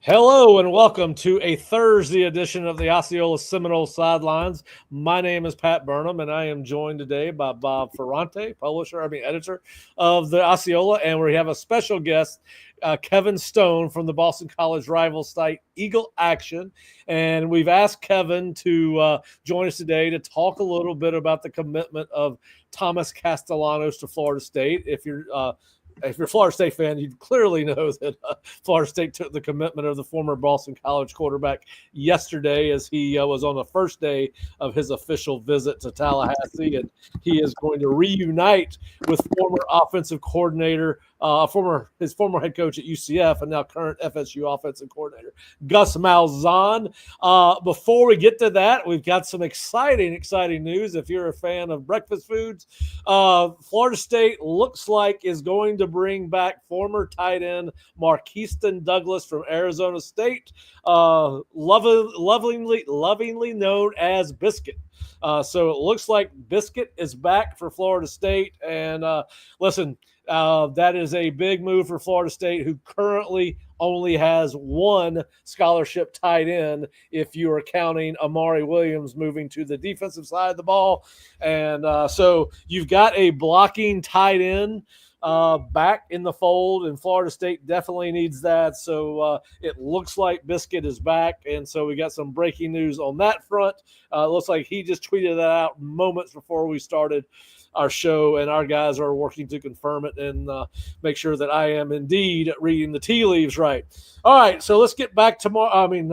Hello and welcome to a Thursday edition of the Osceola Seminole Sidelines. My name is Pat Burnham, and I am joined today by Bob Ferrante, editor of the Osceola, and we have a special guest, Kevin Stone from the Boston College rival site Eagle Action, and we've asked Kevin to join us today to talk a little bit about the commitment of Thomas Castellanos to Florida State. If you're a Florida State fan, you clearly know that Florida State took the commitment of the former Boston College quarterback yesterday as he was on the first day of his official visit to Tallahassee, and he is going to reunite with former offensive coordinator, his former head coach at UCF and now current FSU offensive coordinator, Gus Malzahn. Before we get to that, we've got some exciting news. If you're a fan of breakfast foods, Florida State looks like is going to bring back former tight end Marqueston Douglas from Arizona State, lovingly known as Biscuit. So it looks like Biscuit is back for Florida State. And listen, that is a big move for Florida State, who currently only has one scholarship tight end, if you are counting Amari Williams moving to the defensive side of the ball. And so you've got a blocking tight end back in the fold, and Florida State definitely needs that. So it looks like Biscuit is back, and so we got some breaking news on that front. It looks like he just tweeted that out moments before we started our show, and our guys are working to confirm it and make sure that I am indeed reading the tea leaves right. All right, so let's get back to Marqueston.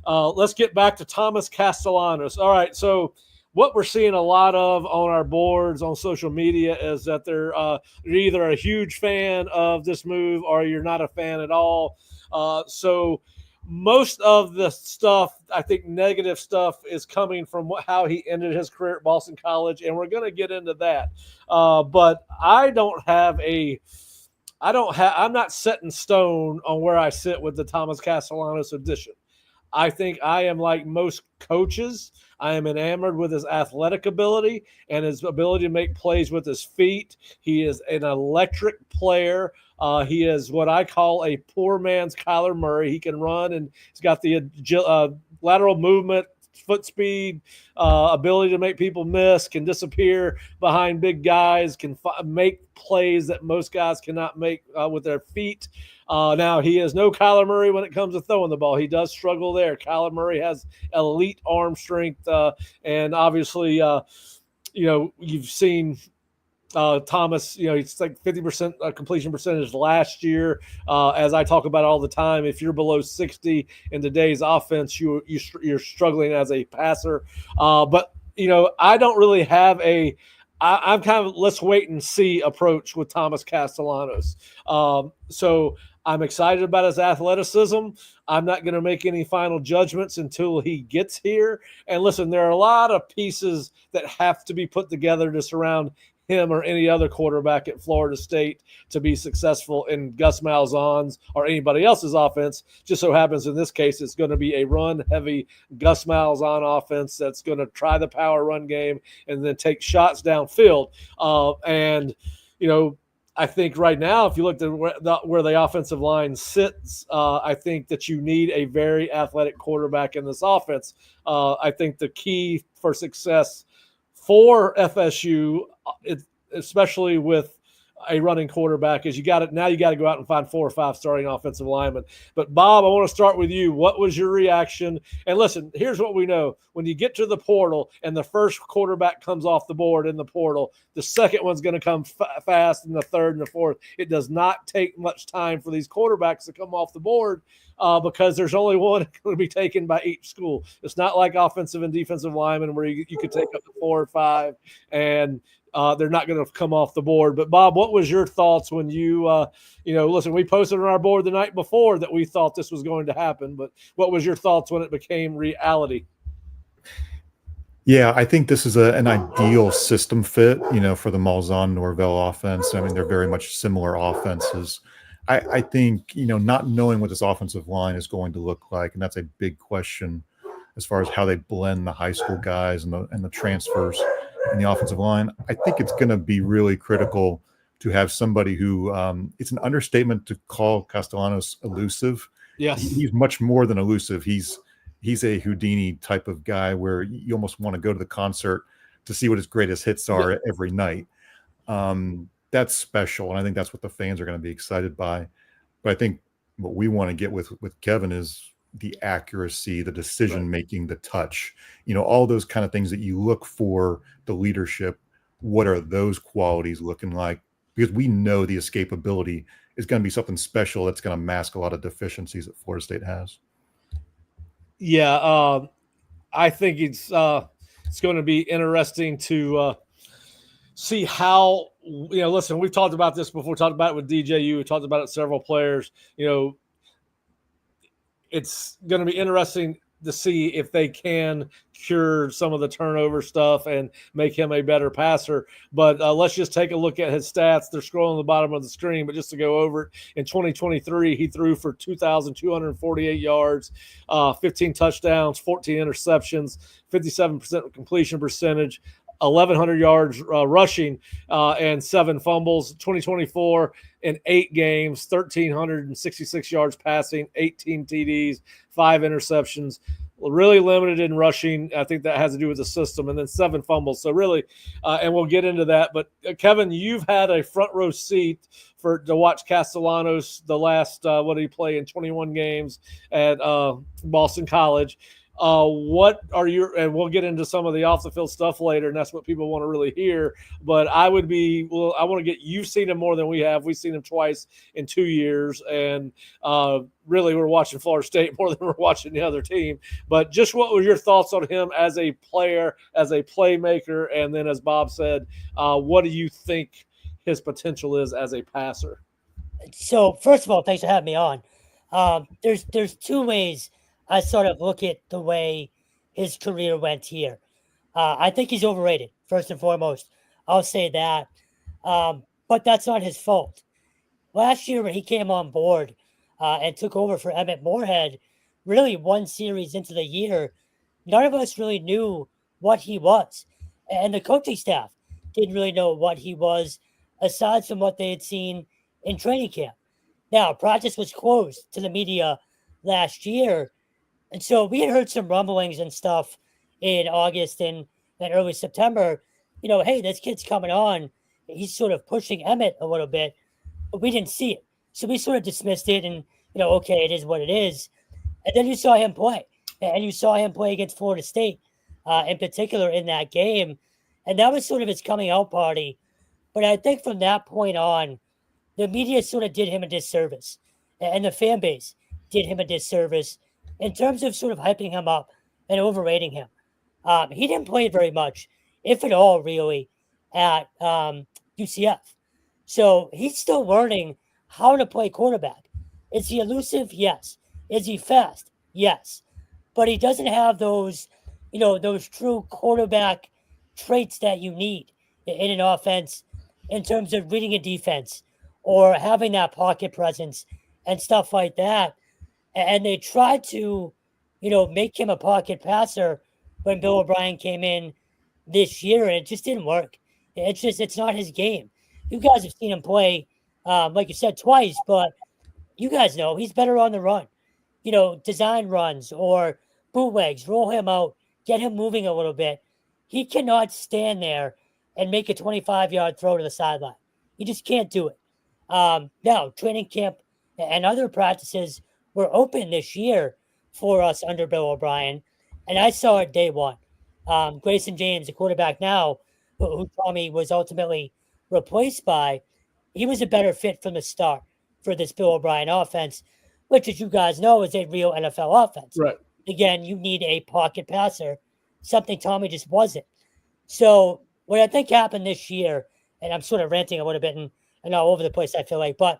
Let's get back to Thomas Castellanos. All right, so what we're seeing a lot of on our boards on social media is that you're either a huge fan of this move or you're not a fan at all. So most of the stuff, I think negative stuff, is coming from how he ended his career at Boston College, and we're going to get into that. But I'm not set in stone on where I sit with the Thomas Castellanos edition. I think I am like most coaches. I am enamored with his athletic ability and his ability to make plays with his feet. He is an electric player. He is what I call a poor man's Kyler Murray. He can run, and he's got the lateral movement, foot speed, ability to make people miss, can disappear behind big guys, can make plays that most guys cannot make with their feet. Now, he is no Kyler Murray when it comes to throwing the ball. He does struggle there. Kyler Murray has elite arm strength, and obviously, you've seen Thomas, it's like 50% completion percentage last year. As I talk about all the time, if you're below 60 in today's offense, you're struggling as a passer. But I don't really have I'm kind of let's wait and see approach with Thomas Castellanos. So I'm excited about his athleticism. I'm not going to make any final judgments until he gets here. And listen, there are a lot of pieces that have to be put together to surround him or any other quarterback at Florida State to be successful in Gus Malzahn's or anybody else's offense. Just so happens in this case, it's going to be a run-heavy Gus Malzahn offense that's going to try the power run game and then take shots downfield. I think right now, if you look at where the offensive line sits, I think that you need a very athletic quarterback in this offense. I think the key for success for FSU, especially with a running quarterback, is you got to go out and find 4 or 5 starting offensive linemen. But Bob, I want to start with you. What was your reaction? And listen, here's what we know: when you get to the portal and the first quarterback comes off the board in the portal, the second one's going to come fast, and the third and the fourth. It does not take much time for these quarterbacks to come off the board. because there's only one going to be taken by each school. It's not like offensive and defensive linemen where you could take up to 4 or 5 and they're not going to come off the board. But Bob, what was your thoughts when listen, we posted on our board the night before that we thought this was going to happen, but what was your thoughts when it became reality? Yeah, I think this is an ideal system fit, for the Malzahn Norvell offense. I mean, they're very much similar offenses. I think, not knowing what this offensive line is going to look like, and that's a big question as far as how they blend the high school guys and the transfers in the offensive line. I think it's going to be really critical to have somebody who it's an understatement to call Castellanos elusive. Yes. He's much more than elusive. He's a Houdini type of guy where you almost want to go to the concert to see what his greatest hits are every night. That's special, and I think that's what the fans are going to be excited by. But I think what we want to get with Kevin is the accuracy, the decision making, the touch, all those kind of things that you look for, the leadership. What are those qualities looking like? Because we know the escapability is going to be something special that's going to mask a lot of deficiencies that Florida State has. Yeah, I think it's going to be interesting to see how, listen, we've talked about this before, talked about it with DJU, we talked about it with several players. It's going to be interesting to see if they can cure some of the turnover stuff and make him a better passer. But let's just take a look at his stats. They're scrolling the bottom of the screen, but just to go over it, in 2023, he threw for 2,248 yards, 15 touchdowns, 14 interceptions, 57% completion percentage, 1,100 yards rushing, and 7 fumbles. 2024, in 8 games, 1,366 yards passing, 18 TDs, 5 interceptions. Really limited in rushing. I think that has to do with the system, and then 7 fumbles. So really, and we'll get into that. But Kevin, you've had a front row seat to watch Castellanos the last what did he play in 21 games at Boston College. What are your, and we'll get into some of the off the field stuff later, and that's what people want to really hear. But I want to get, you've seen him more than we have. We've seen him twice in 2 years, and really we're watching Florida State more than we're watching the other team. But just what were your thoughts on him as a player, as a playmaker, and then as Bob said, what do you think his potential is as a passer? So first of all, thanks for having me on. There's 2 ways I sort of look at the way his career went here. I think he's overrated, first and foremost. I'll say that. But that's not his fault. Last year when he came on board and took over for Emmett Moorhead, really 1 series into the year, none of us really knew what he was. And the coaching staff didn't really know what he was, aside from what they had seen in training camp. Now, practice was closed to the media last year, and so we had heard some rumblings and stuff in August and early September, hey, this kid's coming on. He's sort of pushing Emmett a little bit, but we didn't see it. So we sort of dismissed it and, okay, it is what it is. And then you saw him play. And you saw him play against Florida State, in particular in that game. And that was sort of his coming out party. But I think from that point on, the media sort of did him a disservice. And the fan base did him a disservice in terms of sort of hyping him up and overrating him. He didn't play very much, if at all, really, at UCF. So he's still learning how to play quarterback. Is he elusive? Yes. Is he fast? Yes. But he doesn't have those, those true quarterback traits that you need in an offense in terms of reading a defense or having that pocket presence and stuff like that. And they tried to, make him a pocket passer when Bill O'Brien came in this year, and it just didn't work. It's not his game. You guys have seen him play, like you said, twice, but you guys know he's better on the run. Design runs or bootlegs, roll him out, get him moving a little bit. He cannot stand there and make a 25-yard throw to the sideline. You just can't do it. Now, training camp and other practices were open this year for us under Bill O'Brien, and I saw it day one. Grayson James, the quarterback now, who Tommy was ultimately replaced by, he was a better fit from the start for this Bill O'Brien offense. which, as you guys know, is a real NFL offense. Right. Again, you need a pocket passer, something Tommy just wasn't. So what I think happened this year, and I'm sort of ranting a little bit and all over the place, I feel like, but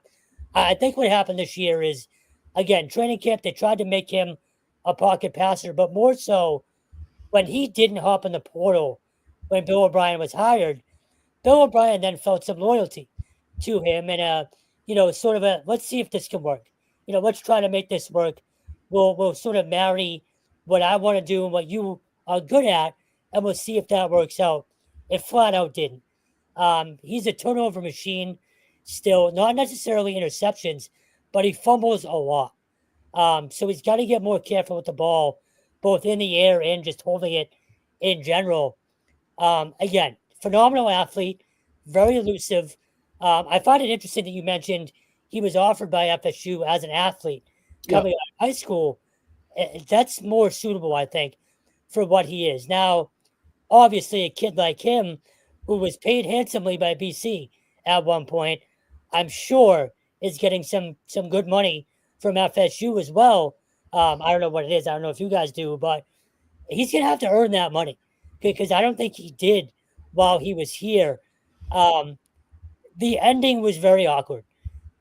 I think what happened this year is, again, training camp, they tried to make him a pocket passer, but more so when he didn't hop in the portal when Bill O'Brien was hired, Bill O'Brien then felt some loyalty to him and sort of a let's see if this can work. Let's try to make this work. We'll sort of marry what I want to do and what you are good at, and we'll see if that works out. It flat out didn't. He's a turnover machine still, not necessarily interceptions, but he fumbles a lot. So he's got to get more careful with the ball, both in the air and just holding it in general. Again, phenomenal athlete, very elusive. I find it interesting that you mentioned he was offered by FSU as an athlete coming out of high school. That's more suitable, I think, for what he is. Now, obviously, a kid like him who was paid handsomely by BC at one point, I'm sure is getting some good money from FSU as well. I don't know what it is. I don't know if you guys do, but he's going to have to earn that money because I don't think he did while he was here. The ending was very awkward.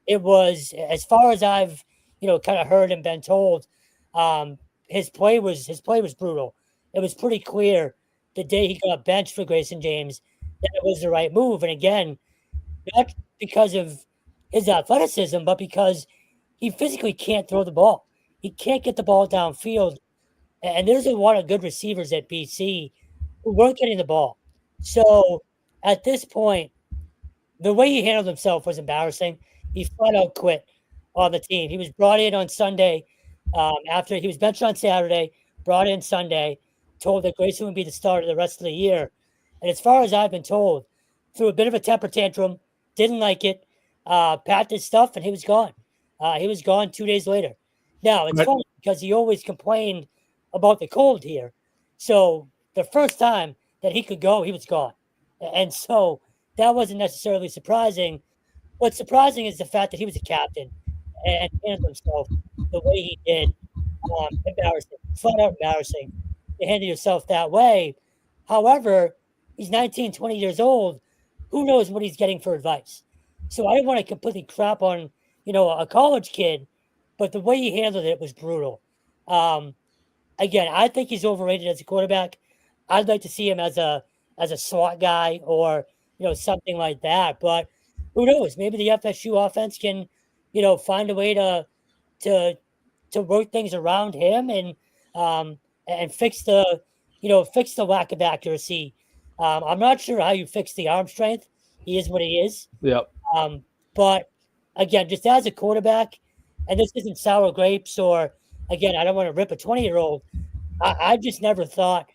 It was, as far as I've, kind of heard and been told, his play was brutal. It was pretty clear the day he got benched for Grayson James that it was the right move. And again, not because of his athleticism, but because he physically can't throw the ball. He can't get the ball downfield. And there's a lot of good receivers at BC who weren't getting the ball. So at this point, the way he handled himself was embarrassing. He flat out quit on the team. He was brought in on Sunday after he was benched on Saturday, brought in Sunday, told that Grayson would be the starter the rest of the year. And as far as I've been told, threw a bit of a temper tantrum, didn't like it, packed his stuff, and he was gone. He was gone 2 days later. Now, it's funny because he always complained about the cold here. So the first time that he could go, he was gone. And so that wasn't necessarily surprising. What's surprising is the fact that he was a captain and handled himself the way he did. Embarrassing, flat out embarrassing to handle yourself that way. However, he's 19, 20 years old. Who knows what he's getting for advice? So I didn't want to completely crap on, a college kid, but the way he handled it was brutal. Again, I think he's overrated as a quarterback. I'd like to see him as a slot guy or, something like that. But who knows? Maybe the FSU offense can, find a way to work things around him and fix the lack of accuracy. I'm not sure how you fix the arm strength. He is what he is. Yep. But again, just as a quarterback, and this isn't sour grapes or, again, I don't want to rip a 20-year-old. I just never thought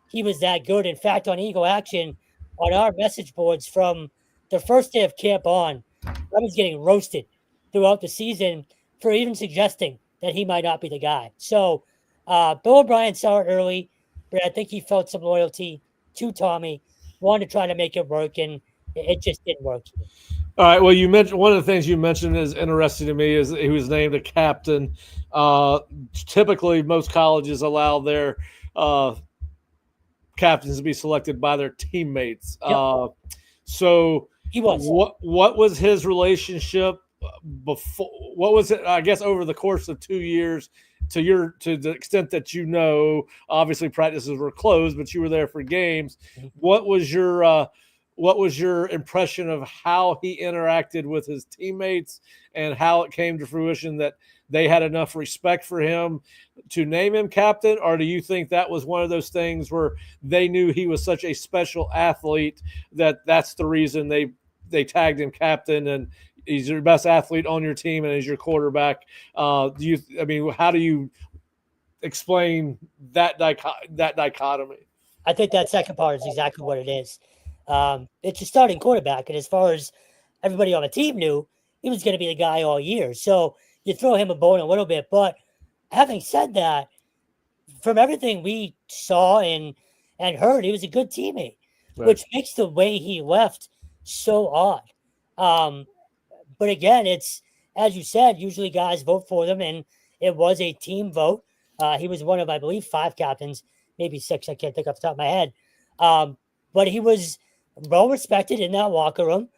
he was that good. In fact, on Eagle Action, on our message boards from the first day of camp on, I was getting roasted throughout the season for even suggesting that he might not be the guy. So Bill O'Brien saw it early, but I think he felt some loyalty to Tommy, wanted to try to make it work, and it just didn't work. All right. Well, you mentioned one of the things you mentioned is interesting to me is he was named a captain. Typically, most colleges allow their captains to be selected by their teammates. Yep. So he was. What was his relationship before? What was it? I guess over the course of 2 years, to the extent that obviously practices were closed, but you were there for games. What was your impression of how he interacted with his teammates and how it came to fruition that they had enough respect for him to name him captain? Or do you think that was one of those things where they knew he was such a special athlete that that's the reason they tagged him captain and he's your best athlete on your team and is your quarterback? How do you explain that dichotomy? I think that second part is exactly what it is. It's a starting quarterback, and as far as everybody on the team knew, he was going to be the guy all year. So you throw him a bone a little bit. But having said that, from everything we saw and heard, he was a good teammate, right, which makes the way he left so odd. But again, as you said, usually guys vote for them, and it was a team vote. He was one of, I believe, 5 captains, maybe 6. I can't think off the top of my head. But he was well respected in that locker room.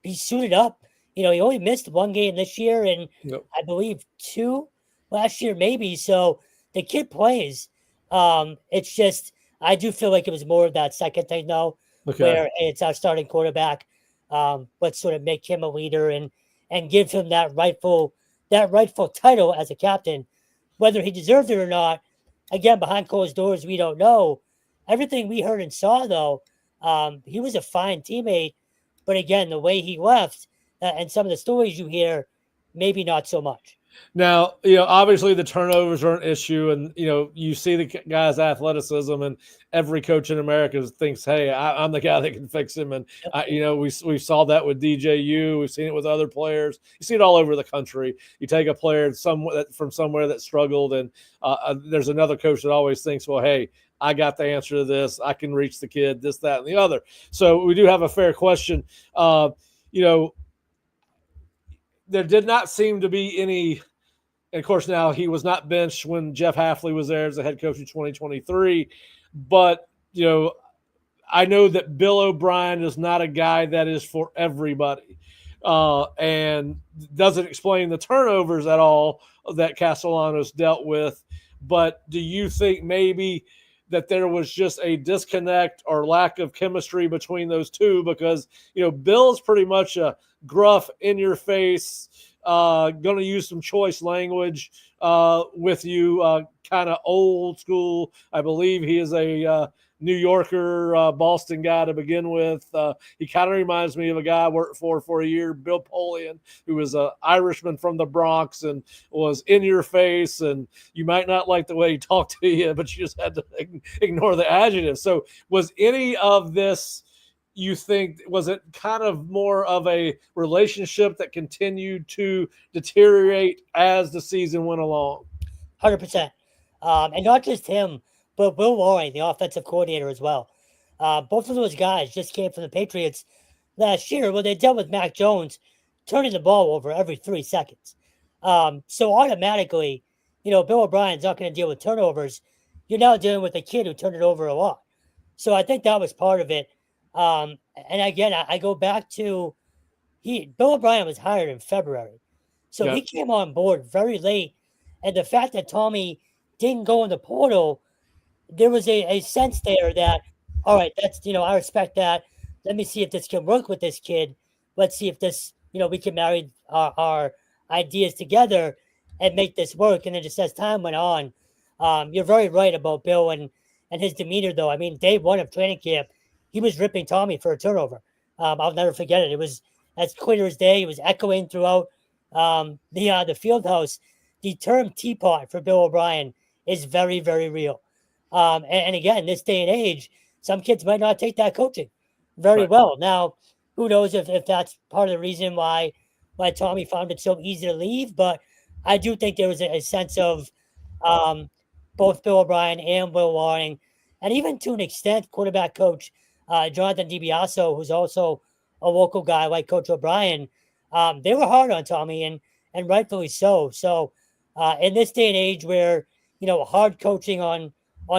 He suited up. He only missed 1 game this year, and I believe 2 last year, maybe. So the kid plays. It's just, I do feel like it was more of that second thing, though, where it's our starting quarterback. Let's sort of make him a leader and give him that rightful title as a captain. Whether he deserved it or not, again, behind closed doors, we don't know. Everything we heard and saw, though, he was a fine teammate. But again, the way he left and some of the stories you hear, maybe not so much. Now, obviously the turnovers are an issue, and, you see the guy's athleticism, and every coach in America thinks, hey, I'm the guy that can fix him. And, we saw that with DJU. We've seen it with other players. You see it all over the country. You take a player from somewhere that struggled, and there's another coach that always thinks, well, hey, I got the answer to this. I can reach the kid, this, that, and the other. So we do have a fair question. There did not seem to be any, and of course now he was not benched when Jeff Hafley was there as the head coach in 2023, but I know that Bill O'Brien is not a guy that is for everybody, and doesn't explain the turnovers at all that Castellanos dealt with. But do you think maybe that there was just a disconnect or lack of chemistry between those two? Because, Bill's pretty much a gruff, in-your-face, going to use some choice language with you, kind of old school. I believe he is a New Yorker, Boston guy to begin with. He kind of reminds me of a guy I worked for a year, Bill Polian, who was an Irishman from the Bronx and was in your face, and you might not like the way he talked to you, but you just had to ignore the adjective. So was any of this, you think, was it kind of more of a relationship that continued to deteriorate as the season went along? 100%. And not just him, but Will Loring, the offensive coordinator, as well. Both of those guys just came from the Patriots last year where they dealt with Mac Jones turning the ball over every 3 seconds. So automatically, Bill O'Brien's not going to deal with turnovers. You're now dealing with a kid who turned it over a lot. So I think that was part of it. And again, I go back to Bill O'Brien was hired in February. So he came on board very late. And the fact that Tommy didn't go in the portal, there was a sense there that, all right, that's, I respect that. Let me see if this can work with this kid. Let's see if this, we can marry our ideas together and make this work. And then just as time went on, you're very right about Bill and his demeanor, though. I mean, day 1 of training camp, he was ripping Tommy for a turnover. I'll never forget it. It was as clear as day. It was echoing throughout the field house. The term teapot for Bill O'Brien is very, very real. And again, this day and age, some kids might not take that coaching very well. Now, who knows if that's part of the reason why Tommy found it so easy to leave. But I do think there was a sense of both Bill O'Brien and Will Loring, and even to an extent, quarterback coach Jonathan DiBiaso, who's also a local guy like Coach O'Brien. They were hard on Tommy, and rightfully so. So in this day and age where, hard coaching on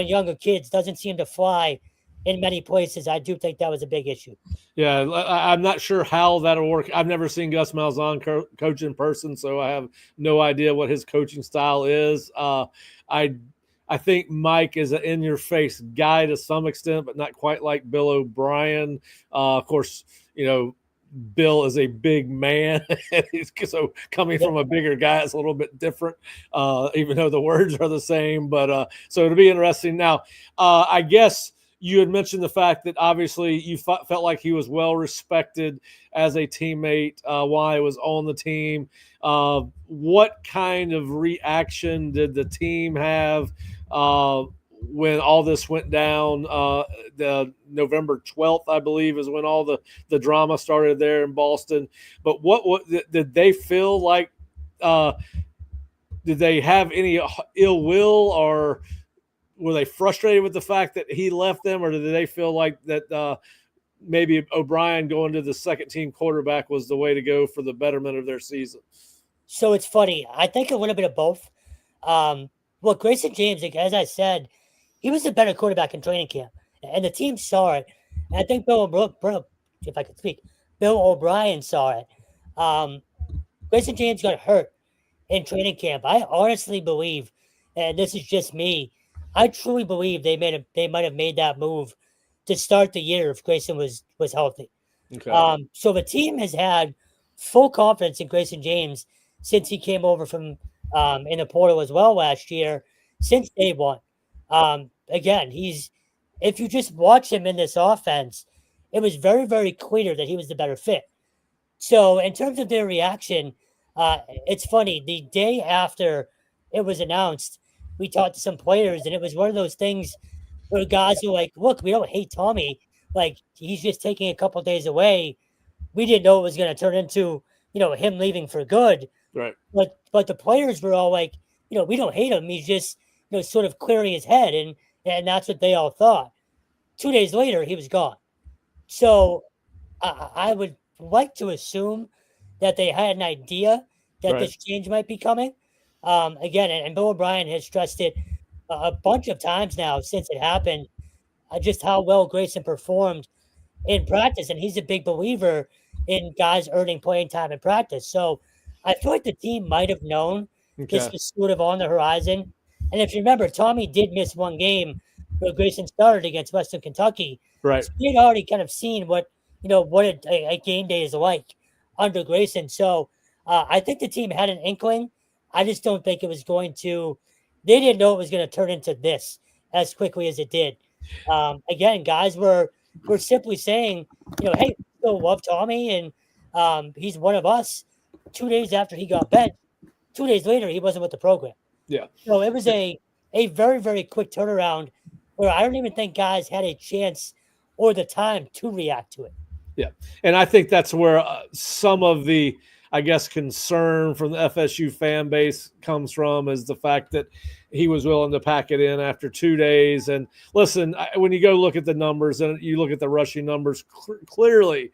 younger kids doesn't seem to fly in many places, I do think that was a big issue. Yeah, I'm not sure how that'll work. I've never seen Gus Malzahn coach in person, so I have no idea what his coaching style is. I think Mike is an in-your-face guy to some extent, but not quite like Bill O'Brien. Of course, Bill is a big man, so coming from a bigger guy, it's a little bit different, even though the words are the same. But so it'll be interesting. Now, I guess you had mentioned the fact that obviously you felt like he was well respected as a teammate while he was on the team. What kind of reaction did the team have when all this went down? The November 12th, I believe, is when all the drama started there in Boston. But what did they feel like? Did they have any ill will, or were they frustrated with the fact that he left them, or did they feel like that maybe O'Brien going to the second team quarterback was the way to go for the betterment of their season? So it's funny. I think a little bit of both. Well, Grayson James, like, as I said, he was the better quarterback in training camp, and the team saw it. And I think if I could speak, Bill O'Brien saw it. Grayson James got hurt in training camp. I honestly believe, and this is just me, I truly believe they might have made that move to start the year if Grayson was healthy. Okay. So the team has had full confidence in Grayson James since he came over from in the portal as well last year, since day one. Again, if you just watch him in this offense, it was very, very clear that he was the better fit. So in terms of their reaction, it's funny. The day after it was announced, we talked to some players, and it was one of those things where guys were like, look, we don't hate Tommy. Like, he's just taking a couple days away. We didn't know it was going to turn into, him leaving for good. Right. But the players were all like, we don't hate him. He's just, sort of clearing his head. And that's what they all thought. 2 days later, he was gone. So I would like to assume that they had an idea that this change might be coming. Again, and Bill O'Brien has stressed it a bunch of times now since it happened, just how well Grayson performed in practice. And he's a big believer in guys earning playing time in practice. So I feel like the team might have known this was sort of on the horizon. And if you remember, Tommy did miss one game where Grayson started against Western Kentucky. Right. So he had already kind of seen what a game day is like under Grayson. So I think the team had an inkling. I just don't think it was going to. They didn't know it was going to turn into this as quickly as it did. Again, guys were simply saying, hey, we still love Tommy, and he's one of us. 2 days after he got benched, 2 days later, he wasn't with the program. Yeah. So it was a very, very quick turnaround where I don't even think guys had a chance or the time to react to it. Yeah. And I think that's where some of the, I guess, concern from the FSU fan base comes from, is the fact that he was willing to pack it in after 2 days. And listen, when you go look at the numbers and you look at the rushing numbers, clearly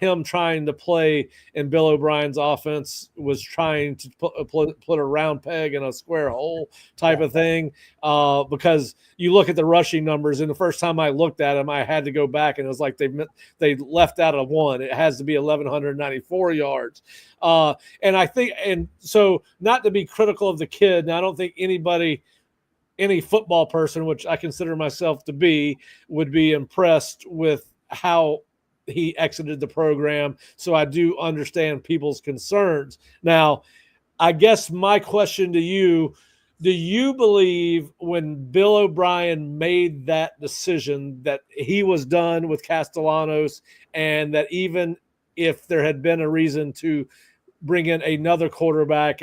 him trying to play in Bill O'Brien's offense was trying to put a round peg in a square hole type of thing, because you look at the rushing numbers, and the first time I looked at them, I had to go back, and it was like they left out a one. It has to be 1,194 yards. And I think, and so not to be critical of the kid, and I don't think any football person, which I consider myself to be, would be impressed with how he exited the program. So I do understand people's concerns. Now, I guess my question to you, do you believe when Bill O'Brien made that decision that he was done with Castellanos, and that even if there had been a reason to bring in another quarterback,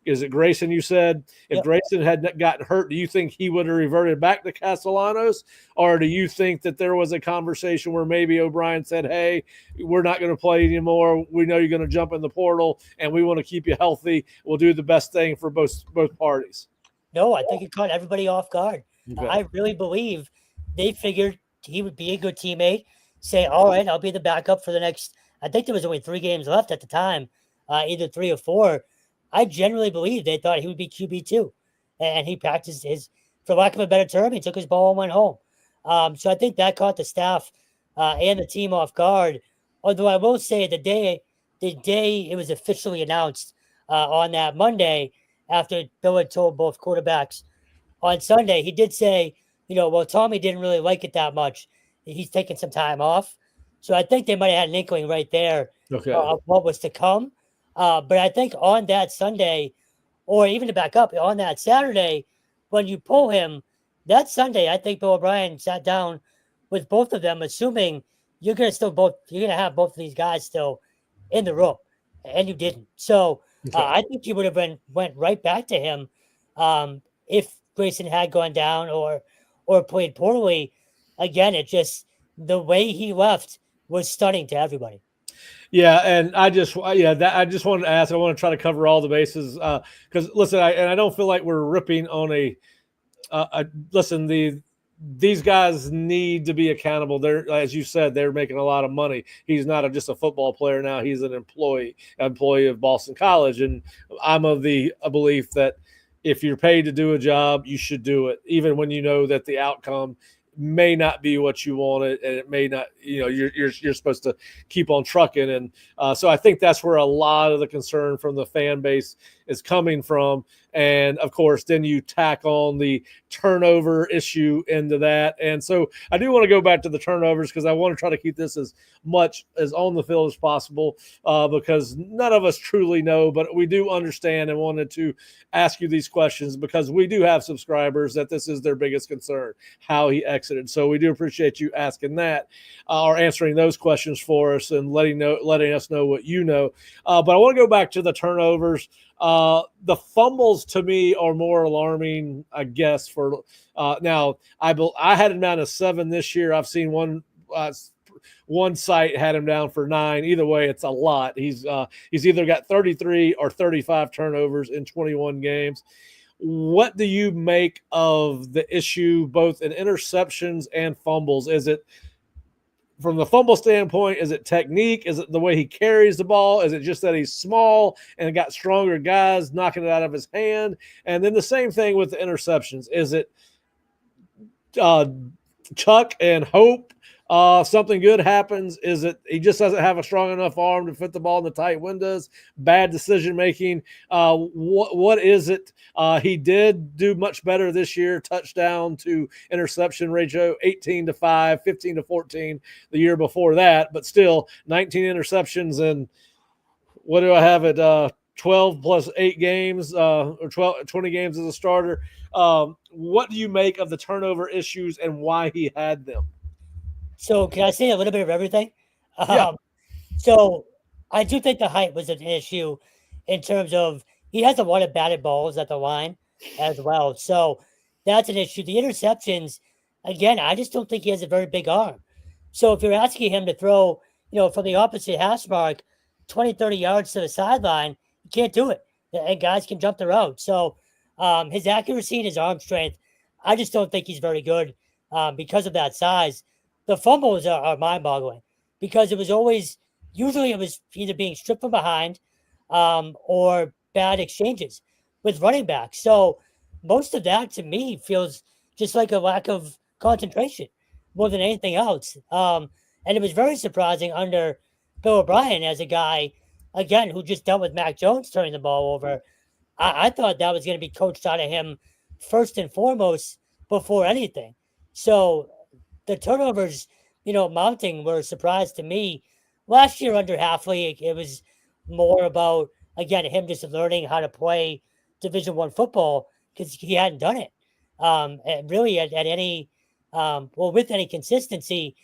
is it Grayson you said? If Grayson had gotten hurt, do you think he would have reverted back to Castellanos? Or do you think that there was a conversation where maybe O'Brien said, hey, we're not going to play anymore. We know you're going to jump in the portal, and we want to keep you healthy. We'll do the best thing for both parties. No, I think it caught everybody off guard. Okay. I really believe they figured he would be a good teammate, say, all right, I'll be the backup for the next, I think there was only 3 games left at the time, either 3 or 4. I generally believe they thought he would be QB2. And he practiced for lack of a better term, he took his ball and went home. So I think that caught the staff and the team off guard. Although I will say the day it was officially announced on that Monday, after Bill had told both quarterbacks on Sunday, he did say, well, Tommy didn't really like it that much. He's taking some time off. So I think they might have had an inkling right there of what was to come. But I think on that Sunday, or even to back up, on that Saturday, when you pull him, that Sunday, I think Bill O'Brien sat down with both of them, assuming you're going to have both of these guys still in the room, and you didn't. So I think you would have went right back to him if Grayson had gone down or played poorly. Again, it just, the way he left was stunning to everybody. Yeah, and I just wanted to ask. I want to try to cover all the bases because listen, I don't feel like we're ripping on listen, these guys need to be accountable. They're, as you said, they're making a lot of money. He's not just a football player now. He's an employee of Boston College. And I'm of the belief that if you're paid to do a job, you should do it, even when you know that the outcome may not be what you wanted, and it may not, you're supposed to keep on trucking. And so I think that's where a lot of the concern from the fan base is coming from. And of course, then you tack on the turnover issue into that. And so I do want to go back to the turnovers because I want to try to keep this as much as on the field as possible because none of us truly know, but we do understand and wanted to ask you these questions because we do have subscribers that this is their biggest concern, how he exited. So we do appreciate you asking that or answering those questions for us and letting us know what you know. But I want to go back to the turnovers. The fumbles to me are more alarming, I guess. For now, I had him down to 7 this year. I've seen one site had him down for 9. Either way, it's a lot. He's either got 33 or 35 turnovers in 21 games. What do you make of the issue, both in interceptions and fumbles? Is it from the fumble standpoint, is it technique? Is it the way he carries the ball? Is it just that he's small and got stronger guys knocking it out of his hand? And then the same thing with the interceptions. Is it Chuck and hope something good happens? Is it he just doesn't have a strong enough arm to fit the ball in the tight windows? Bad decision making? What is it? He did do much better this year. Touchdown to interception ratio 18-5, 15-14 the year before that, but still 19 interceptions and what do I have it? 12 plus 8 games or 20 games as a starter. What do you make of the turnover issues and why he had them? So can I say a little bit of everything? Yeah. So I do think the height was an issue in terms of he has a lot of batted balls at the line as well. So that's an issue. The interceptions, again, I just don't think he has a very big arm. So if you're asking him to throw, from the opposite hash mark, 20, 30 yards to the sideline, you can't do it. And guys can jump the route. So his accuracy and his arm strength, I just don't think he's very good because of that size. The fumbles are mind-boggling because usually it was either being stripped from behind or bad exchanges with running backs. So most of that to me feels just like a lack of concentration more than anything else. And it was very surprising under Bill O'Brien as a guy, again, who just dealt with Mac Jones turning the ball over. I thought that was going to be coached out of him first and foremost before anything. So the turnovers, mounting were a surprise to me. Last year under Halfley, it was more about, again, him just learning how to play Division I football because he hadn't done it. And really at any, with any consistency.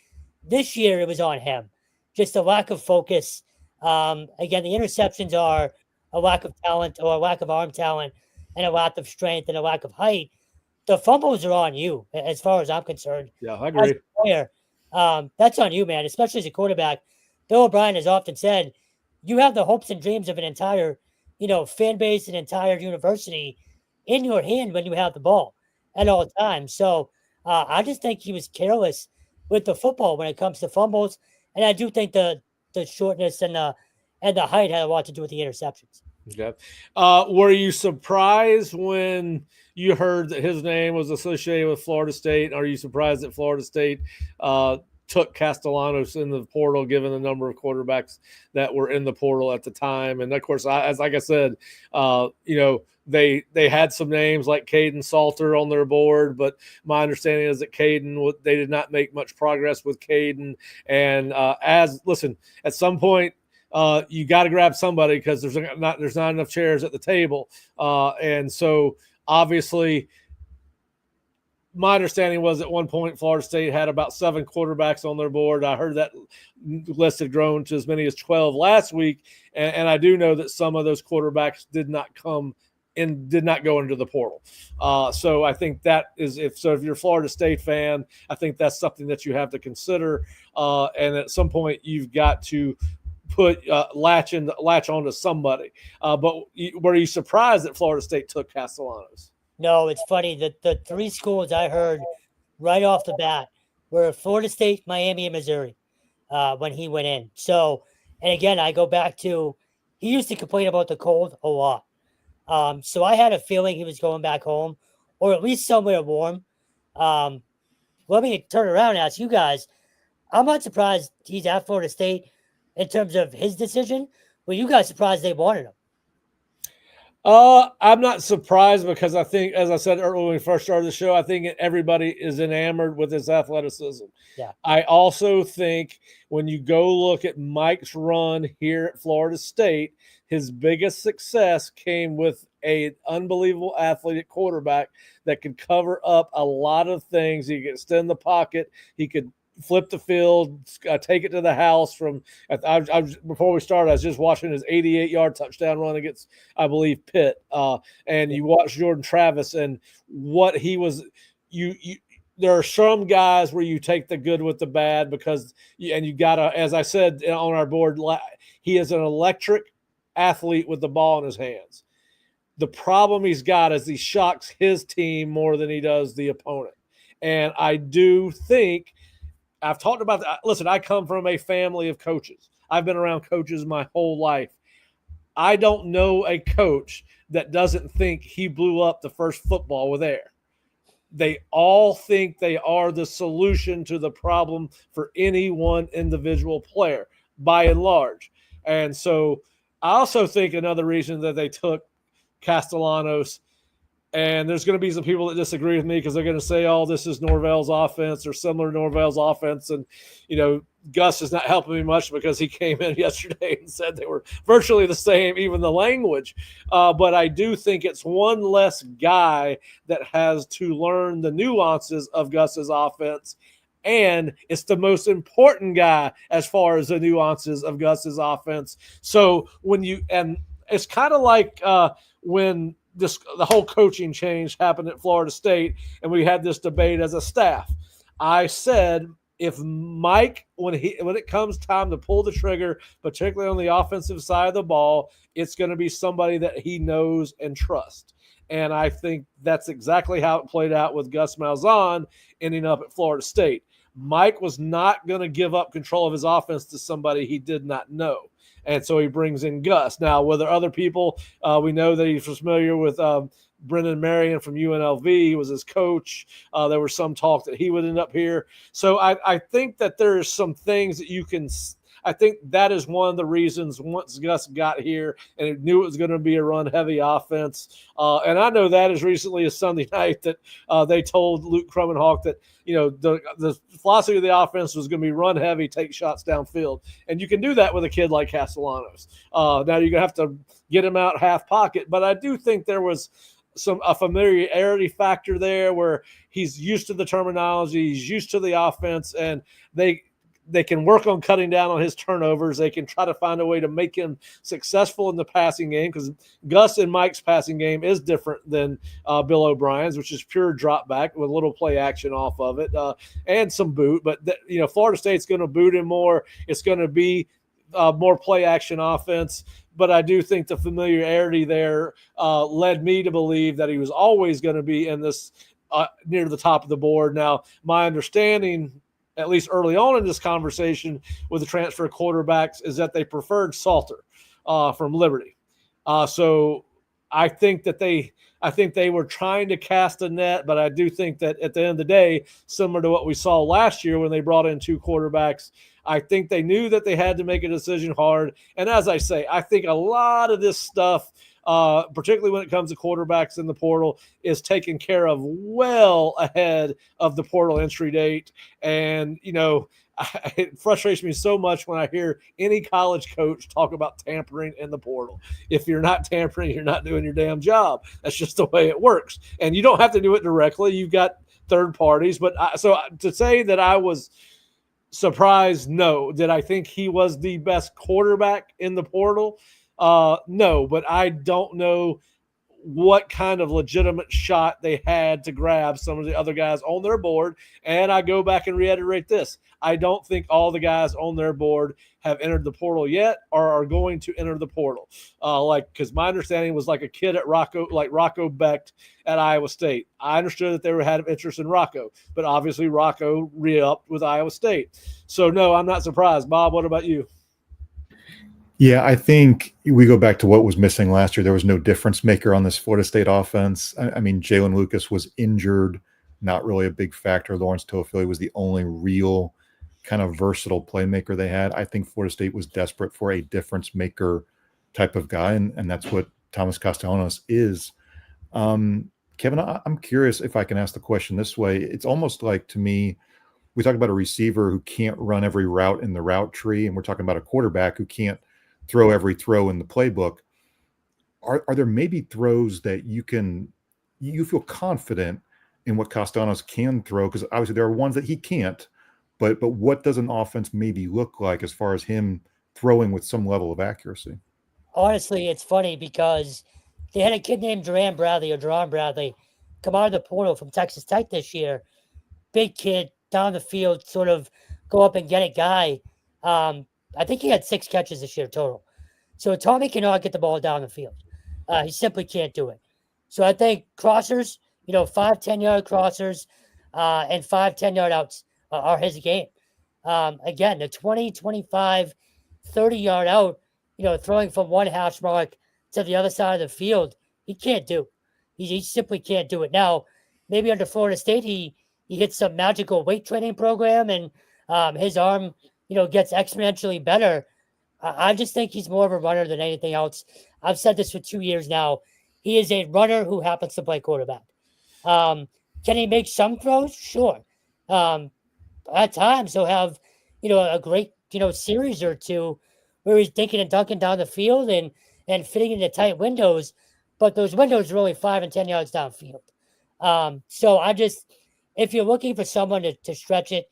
This year it was on him. Just a lack of focus. Again, the interceptions are a lack of talent or a lack of arm talent and a lack of strength and a lack of height. The fumbles are on you, as far as I'm concerned. Yeah, I agree. As a player, that's on you, man, especially as a quarterback. Bill O'Brien has often said, you have the hopes and dreams of an entire, fan base, an entire university in your hand when you have the ball at all times. So I just think he was careless with the football when it comes to fumbles. And I do think the shortness and the height had a lot to do with the interceptions. Okay. Were you surprised when you heard that his name was associated with Florida State? Are you surprised that Florida State took Castellanos in the portal, given the number of quarterbacks that were in the portal at the time? And of course, like I said, they had some names like Caden Salter on their board, but my understanding is that they did not make much progress with Caden. And at some point, you got to grab somebody because there's not enough chairs at the table. And so obviously my understanding was at one point Florida State had about 7 quarterbacks on their board. I heard that list had grown to as many as 12 last week. And I do know that some of those quarterbacks did not go into the portal. So I think that is, if you're a Florida State fan, I think that's something that you have to consider. And at some point you've got to latch on to somebody. But were you surprised that Florida State took Castellanos? No, it's funny that the 3 schools I heard right off the bat were Florida State, Miami, and Missouri when he went in. So, and again, I go back to he used to complain about the cold a lot. So I had a feeling he was going back home or at least somewhere warm. Let me turn around and ask you guys. I'm not surprised he's at Florida State in terms of his decision. Were you guys surprised they wanted him? I'm not surprised because I think, as I said earlier when we first started the show, I think everybody is enamored with his athleticism. Yeah. I also think when you go look at Mike's run here at Florida State, his biggest success came with an unbelievable athlete at quarterback that could cover up a lot of things. He could extend the pocket. He could flip the field, take it to the house. From before we started, I was just watching his 88-yard touchdown run against, I believe, Pitt. And you watch Jordan Travis and what he was. There are some guys where you take the good with the bad because, and you gotta, as I said on our board, he is an electric athlete with the ball in his hands. The problem he's got is he shocks his team more than he does the opponent. And I do think I've talked about that. Listen, I come from a family of coaches. I've been around coaches my whole life. I don't know a coach that doesn't think he blew up the first football with air. They all think they are the solution to the problem for any one individual player, by and large. And so I also think another reason that they took Castellanos, and there's going to be some people that disagree with me because they're going to say, oh, this is Norvell's offense or similar to Norvell's offense. And, Gus is not helping me much because he came in yesterday and said they were virtually the same, even the language. But I do think it's one less guy that has to learn the nuances of Gus's offense. And it's the most important guy as far as the nuances of Gus's offense. So and it's kind of like when the whole coaching change happened at Florida State, and we had this debate as a staff. I said, if Mike, when it comes time to pull the trigger, particularly on the offensive side of the ball, it's going to be somebody that he knows and trusts. And I think that's exactly how it played out with Gus Malzahn ending up at Florida State. Mike was not going to give up control of his offense to somebody he did not know. And so he brings in Gus. Now, whether other people, we know that he's familiar with Brendan Marion from UNLV. He was his coach. There was some talk that he would end up here. So I think that there is some things that you can – I think that is one of the reasons once Gus got here and it knew it was going to be a run-heavy offense. And I know that as recently as Sunday night that they told Luke Krummenhoek that, the philosophy of the offense was going to be run-heavy, take shots downfield. And you can do that with a kid like Castellanos. Now you're going to have to get him out half pocket. But I do think there was a familiarity factor there where he's used to the terminology, he's used to the offense, and they can work on cutting down on his turnovers. They can try to find a way to make him successful in the passing game because Gus and Mike's passing game is different than Bill O'Brien's, which is pure drop back with a little play action off of it and some boot. But, Florida State's going to boot him more. It's going to be more play action offense. But I do think the familiarity there led me to believe that he was always going to be in this near the top of the board. Now, my understanding – at least early on in this conversation with the transfer quarterbacks, is that they preferred Salter from Liberty. So I think they were trying to cast a net, but I do think that at the end of the day, similar to what we saw last year when they brought in two quarterbacks, I think they knew that they had to make a decision hard. And as I say, I think a lot of this stuff, particularly when it comes to quarterbacks in the portal, is taken care of well ahead of the portal entry date. And, it frustrates me so much when I hear any college coach talk about tampering in the portal. If you're not tampering, you're not doing your damn job. That's just the way it works. And you don't have to do it directly. You've got third parties. But so to say that I was surprised, no. Did I think he was the best quarterback in the portal? No, but I don't know what kind of legitimate shot they had to grab some of the other guys on their board. And I go back and reiterate this. I don't think all the guys on their board have entered the portal yet or are going to enter the portal. Because my understanding was like a kid at Rocco Becht at Iowa State. I understood that they had interest in Rocco, but obviously Rocco re-upped with Iowa State. So, no, I'm not surprised. Bob, what about you? Yeah, I think we go back to what was missing last year. There was no difference maker on this Florida State offense. I mean, Jalen Lucas was injured, not really a big factor. Lawrence Toafili was the only real kind of versatile playmaker they had. I think Florida State was desperate for a difference maker type of guy, and that's what Thomas Castellanos is. Kevin, I'm curious if I can ask the question this way. It's almost like, to me, we talk about a receiver who can't run every route in the route tree, and we're talking about a quarterback who can't throw every throw in the playbook. Are there maybe throws that you feel confident in what Castellanos can throw? Because obviously there are ones that he can't, but what does an offense maybe look like as far as him throwing with some level of accuracy? Honestly, it's funny because they had a kid named Deron Bradley come out of the portal from Texas Tech this year. Big kid, down the field, sort of go up and get it guy. I think he had 6 catches this year total. So Tommy cannot get the ball down the field. He simply can't do it. So I think crossers, 5 10-yard crossers and 5 10-yard outs are his game. Again, the 20, 25, 30-yard out, throwing from one hash mark to the other side of the field, he can't do. He simply can't do it. Now, maybe under Florida State, he hits some magical weight training program and his arm gets exponentially better. I just think he's more of a runner than anything else. I've said this for 2 years now. He is a runner who happens to play quarterback. Can he make some throws? Sure. At times he'll have, a great, series or two where he's dinking and dunking down the field and fitting into tight windows, but those windows are only 5 and 10 yards downfield. So if you're looking for someone to stretch it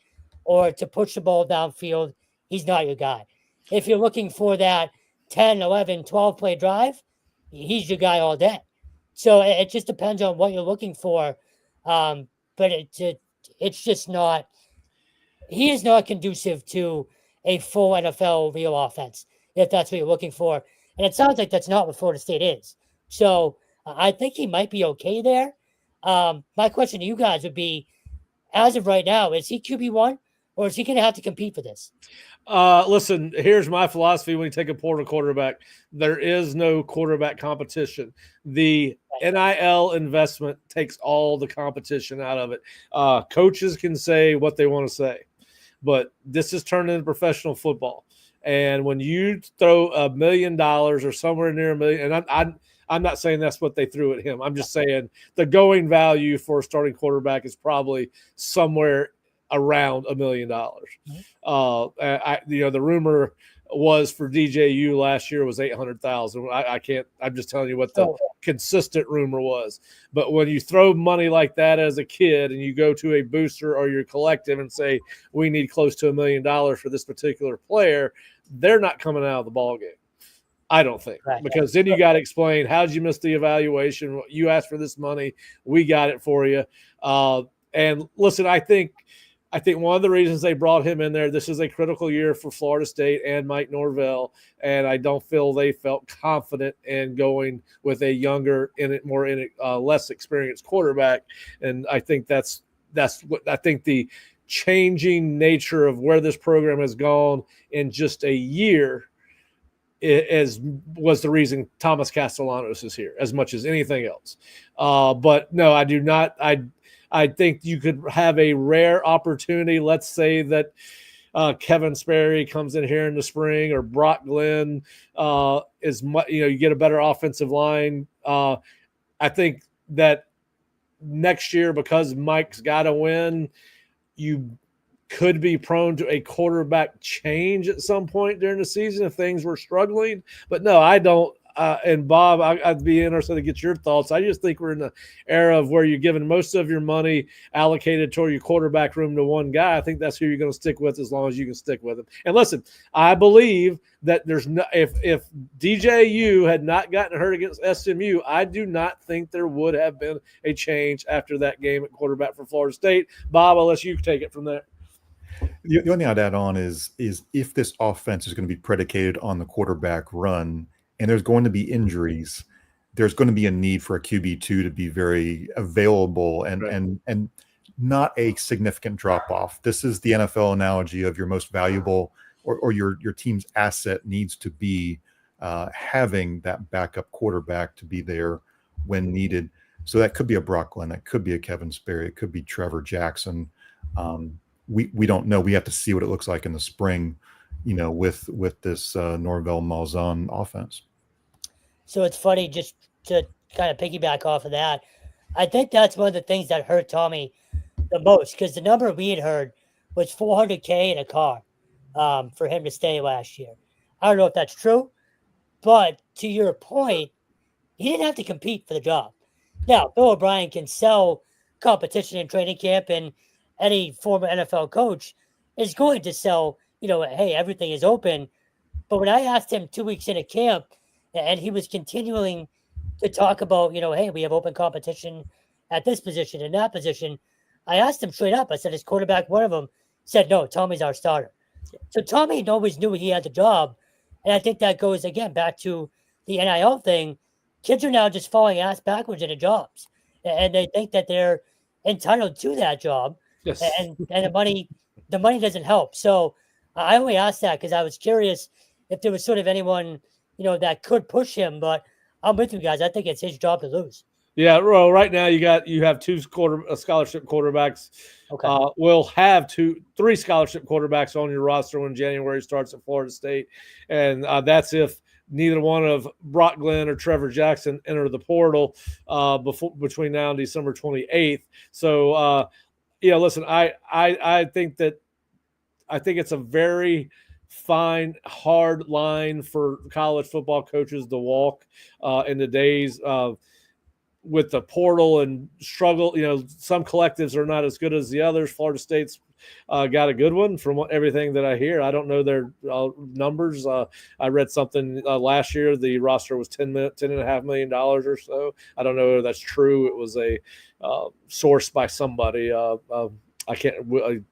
or to push the ball downfield, he's not your guy. If you're looking for that 10, 11, 12 play drive, he's your guy all day. So it just depends on what you're looking for. But it's just not, he is not conducive to a full NFL real offense, if that's what you're looking for. And it sounds like that's not what Florida State is. So I think he might be okay there. My question to you guys would be, as of right now, is he QB1 or is he going to have to compete for this? Listen, here's my philosophy when you take a portal quarterback. There is no quarterback competition. The NIL investment takes all the competition out of it. Coaches can say what they want to say, but this is turned into professional football. And when you throw $1 million or somewhere near $1 million, and I'm not saying that's what they threw at him. I'm just saying the going value for a starting quarterback is probably somewhere around $1 million. The rumor was for DJU last year was 800,000. I can't. I'm just telling you what the consistent rumor was. But when you throw money like that as a kid and you go to a booster or your collective and say we need close to $1 million for this particular player, they're not coming out of the ball game. I don't think, because then you got to explain, how'd you miss the evaluation? You asked for this money. We got it for you. And listen, I think one of the reasons they brought him in there, this is a critical year for Florida State and Mike Norvell, and I don't feel they felt confident in going with a younger, less experienced quarterback. And I think that's what I think the changing nature of where this program has gone in just a year was the reason Thomas Castellanos is here as much as anything else. But no, I do not. I think you could have a rare opportunity. Let's say that Kevin Sperry comes in here in the spring, or Brock Glenn you get a better offensive line. I think that next year, because Mike's got to win, you could be prone to a quarterback change at some point during the season if things were struggling. But no, I don't. and Bob, I'd be interested to get your thoughts. I just think we're in the era of where you're giving most of your money allocated toward your quarterback room to one guy. I think that's who you're going to stick with as long as you can stick with him. And listen, I believe that there's no, if DJU had not gotten hurt against SMU, I do not think there would have been a change after that game at quarterback for Florida State. Bob, I'll let you take it from there. The only thing I'd add on is if this offense is going to be predicated on the quarterback run and there's going to be injuries, there's going to be a need for a QB2 to be very available and not a significant drop off. This is the NFL analogy of your most valuable or your team's asset needs to be having that backup quarterback to be there when needed. So that could be a Brock Glenn, that could be a Kevin Sperry, it could be Trevor Jackson. We don't know. We have to see what it looks like in the spring, with this Norvell Malzahn offense. So it's funny, just to kind of piggyback off of that. I think that's one of the things that hurt Tommy the most, because the number we had heard was $400K in a car for him to stay last year. I don't know if that's true, but to your point, he didn't have to compete for the job. Now, Bill O'Brien can sell competition in training camp, and any former NFL coach is going to sell, hey, everything is open. But when I asked him 2 weeks into camp, and he was continuing to talk about, hey, we have open competition at this position and that position, I asked him straight up. I said, is quarterback one of them? He said, no, Tommy's our starter. So Tommy always knew he had the job. And I think that goes, again, back to the NIL thing. Kids are now just falling ass backwards into jobs. And they think that they're entitled to that job. Yes. And the money doesn't help. So I only asked that because I was curious if there was sort of anyone, that could push him. But I'm with you guys. I think it's his job to lose. Yeah, well, right now you have two scholarship quarterbacks. Okay. We'll have three scholarship quarterbacks on your roster when January starts at Florida State, and that's if neither one of Brock Glenn or Trevor Jackson enter the portal between now and December 28th. So, listen, I think it's a very fine, hard line for college football coaches to walk in the days of with the portal and struggle. Some collectives are not as good as the others. Florida State's got a good one from everything that I hear. I don't know their numbers. I read something last year. The roster was $10.5 million or so. I don't know if that's true. It was a source by somebody. I can't.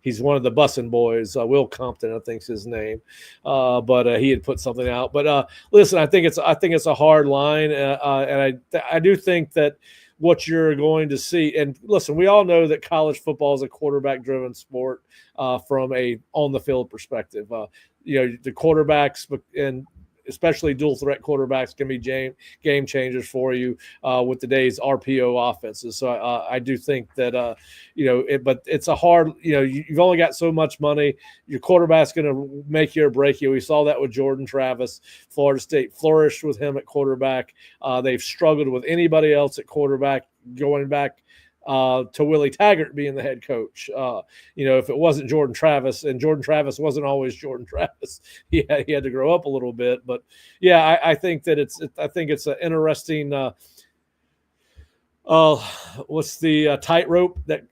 He's one of the Bussin' boys, Will Compton, I think's his name. But he had put something out. But listen, I think it's a hard line, and I do think that what you're going to see. And listen, we all know that college football is a quarterback-driven sport from a on-the-field perspective. The quarterbacks and especially dual threat quarterbacks can be game changers for you with today's RPO offenses. So I do think that, but it's a hard, you've only got so much money. Your quarterback's going to make you or break you. We saw that with Jordan Travis. Florida State flourished with him at quarterback. They've struggled with anybody else at quarterback going back to Willie Taggart being the head coach. If it wasn't Jordan Travis, and Jordan Travis wasn't always Jordan Travis, he had to grow up a little bit. But yeah, I think that it's an interesting. What's the tightrope that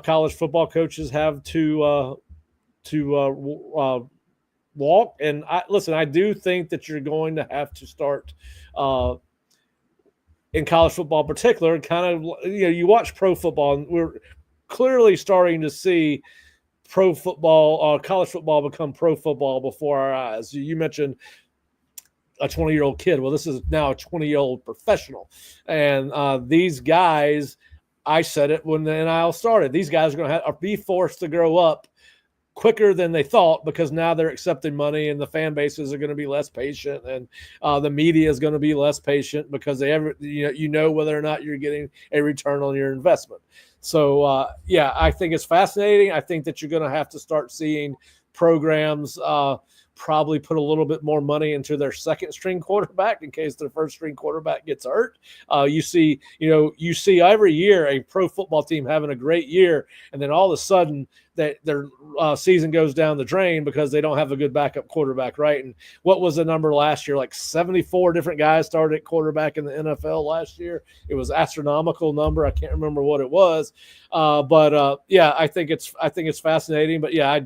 college football coaches have to walk? And I do think that you're going to have to start. In college football in particular, kind of, you watch pro football, and we're clearly starting to see college football become pro football before our eyes. You mentioned a 20-year-old kid. Well, this is now a 20-year-old professional. And these guys, I said it when the NIL started, these guys are going to be forced to grow up quicker than they thought, because now they're accepting money, and the fan bases are going to be less patient, and the media is going to be less patient because whether or not you're getting a return on your investment. So I think it's fascinating. I think that you're going to have to start seeing programs probably put a little bit more money into their second string quarterback in case their first string quarterback gets hurt. You see every year a pro football team having a great year, and then all of a sudden that their season goes down the drain because they don't have a good backup quarterback, right? And what was the number last year? Like 74 different guys started at quarterback in the NFL last year. It was astronomical number. I can't remember what it was, but I think it's fascinating. But yeah,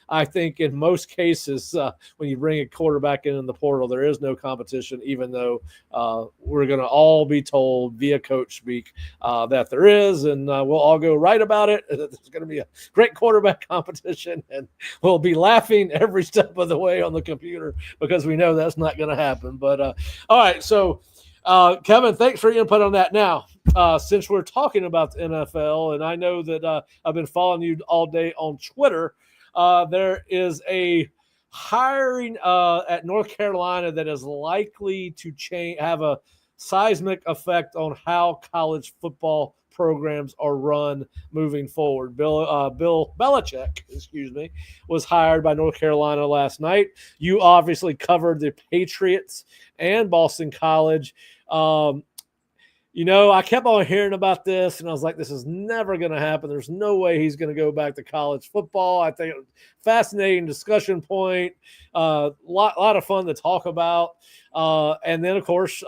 I think in most cases, when you bring a quarterback in the portal, there is no competition, even though we're going to all be told via coach speak that there is, and we'll all go right about it. There's going to be a great quarterback competition, and we'll be laughing every step of the way on the computer because we know that's not going to happen. But all right, so Kevin, thanks for your input on that. Now, since we're talking about the NFL, and I know that I've been following you all day on Twitter, there is a hiring at North Carolina that is likely to have a seismic effect on how college football programs are run moving forward. Bill Belichick, was hired by North Carolina last night. You obviously covered the Patriots and Boston College. I kept on hearing about this, and I was like, this is never going to happen. There's no way he's going to go back to college football. I think it was a fascinating discussion point, lot of fun to talk about. And then, of course,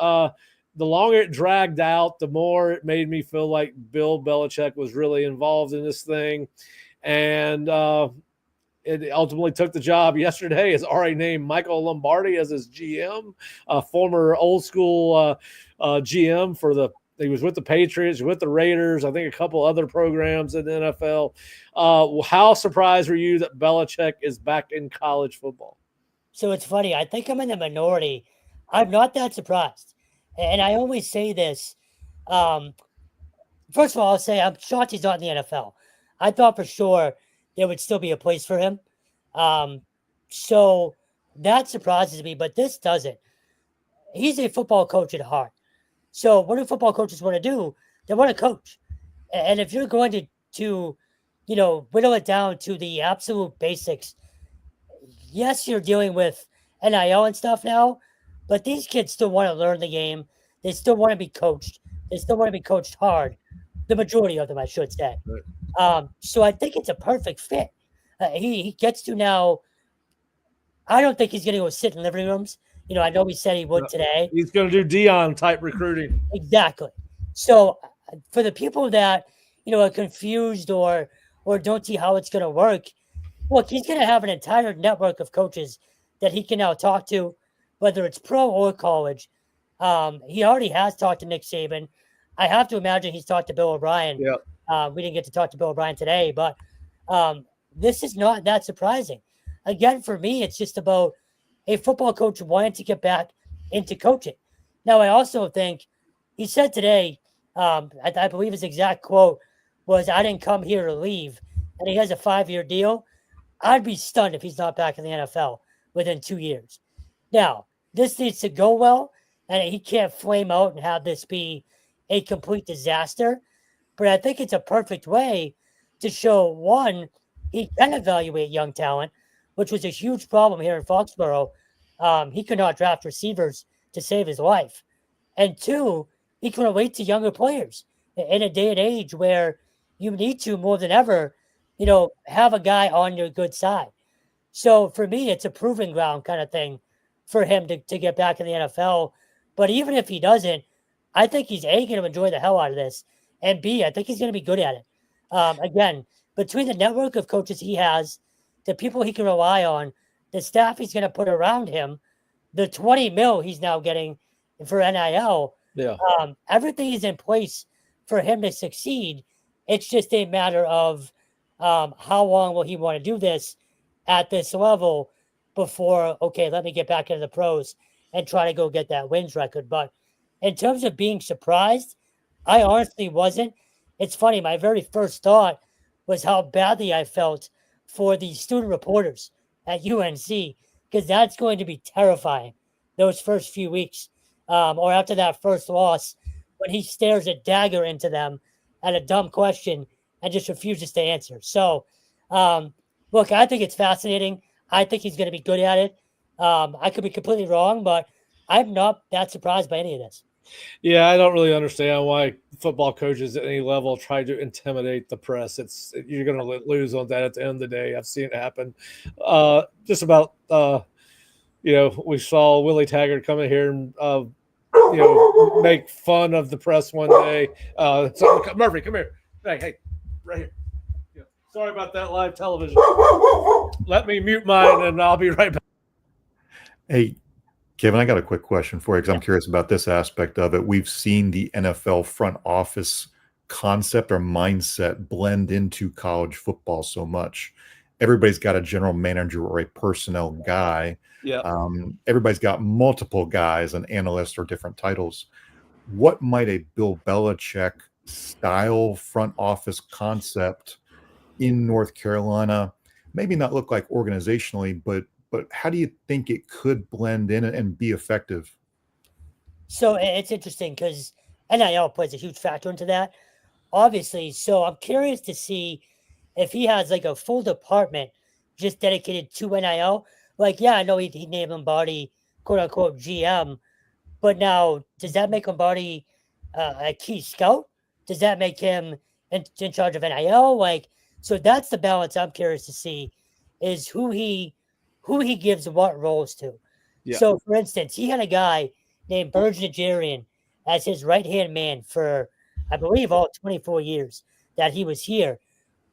the longer it dragged out, the more it made me feel like Bill Belichick was really involved in this thing. And it ultimately took the job yesterday. Has already named Michael Lombardi as his GM, a former old school GM he was with the Patriots, with the Raiders, I think a couple other programs in the NFL. How surprised were you that Belichick is back in college football? So it's funny. I think I'm in the minority. I'm not that surprised. And I always say this. First of all, I'll say I'm shocked he's not in the NFL. I thought for sure there would still be a place for him. So that surprises me, but this doesn't. He's a football coach at heart. So what do football coaches want to do? They want to coach. And if you're going to whittle it down to the absolute basics, yes, you're dealing with NIL and stuff now, but these kids still want to learn the game. They still want to be coached. They still want to be coached hard. The majority of them, I should say. Right. So I think it's a perfect fit. He gets to now. I don't think he's going to go sit in living rooms. I know he said he would today. He's going to do Dion type recruiting. Exactly. So for the people that are confused or don't see how it's going to work, look, he's going to have an entire network of coaches that he can now talk to, whether it's pro or college. He already has talked to Nick Saban. I have to imagine he's talked to Bill O'Brien. Yeah. We didn't get to talk to Bill O'Brien today, but this is not that surprising. Again, for me, it's just about a football coach wanting to get back into coaching. Now, I also think he said today, I believe his exact quote was, "I didn't come here to leave," and he has a 5-year deal. I'd be stunned if he's not back in the NFL within 2 years. Now, this needs to go well, and he can't flame out and have this be a complete disaster. But I think it's a perfect way to show, one, he can evaluate young talent, which was a huge problem here in Foxborough. He could not draft receivers to save his life. And two, he can relate to younger players in a day and age where you need to, more than ever, have a guy on your good side. So for me, it's a proving ground kind of thing for him to get back in the NFL. But even if he doesn't, I think he's A, going to enjoy the hell out of this, and B, I think he's going to be good at it. Again, between the network of coaches he has, the people he can rely on, the staff he's going to put around him, the $20 million he's now getting for NIL, everything is in place for him to succeed. It's just a matter of how long will he want to do this at this level before, okay, let me get back into the pros and try to go get that wins record. But in terms of being surprised, I honestly wasn't. It's funny, my very first thought was how badly I felt for the student reporters at UNC, because that's going to be terrifying those first few weeks, or after that first loss, when he stares a dagger into them at a dumb question and just refuses to answer. So, Look, I think it's fascinating. I think he's going to be good at it. I could be completely wrong, but I'm not that surprised by any of this. Yeah, I don't really understand why football coaches at any level try to intimidate the press. You're going to lose on that at the end of the day. I've seen it happen. Just about, we saw Willie Taggart come in here and, make fun of the press one day. Murphy, come here. Hey, right here. Yeah. Sorry about that live television. Let me mute mine and I'll be right back. Hey, Kevin, I got a quick question for you because I'm curious about this aspect of it. We've seen the NFL front office concept or mindset blend into college football so much. Everybody's got a general manager or a personnel guy. Yeah. Everybody's got multiple guys, an analyst or different titles. What might a Bill Belichick style front office concept in North Carolina maybe not look like organizationally, but how do you think it could blend in and be effective? So it's interesting because NIL plays a huge factor into that, obviously. So I'm curious to see if he has like a full department just dedicated to NIL. Like, yeah, I know he named Lombardi, quote unquote, GM, but now does that make Lombardi a key scout? Does that make him in charge of NIL? Like, so that's the balance I'm curious to see is who he gives what roles to. Yeah. So, for instance, he had a guy named Burge Nigerian as his right-hand man for, I believe, all 24 years that he was here.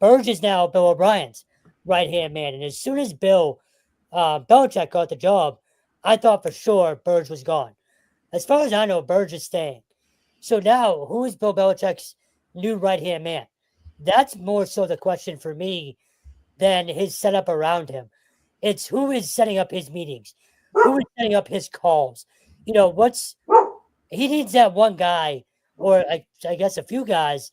Burge is now Bill O'Brien's right-hand man. And as soon as Bill Belichick got the job, I thought for sure Burge was gone. As far as I know, Burge is staying. So now, who is Bill Belichick's new right-hand man? That's more so the question for me than his setup around him. It's who is setting up his meetings, who is setting up his calls. He needs that one guy, or I guess a few guys,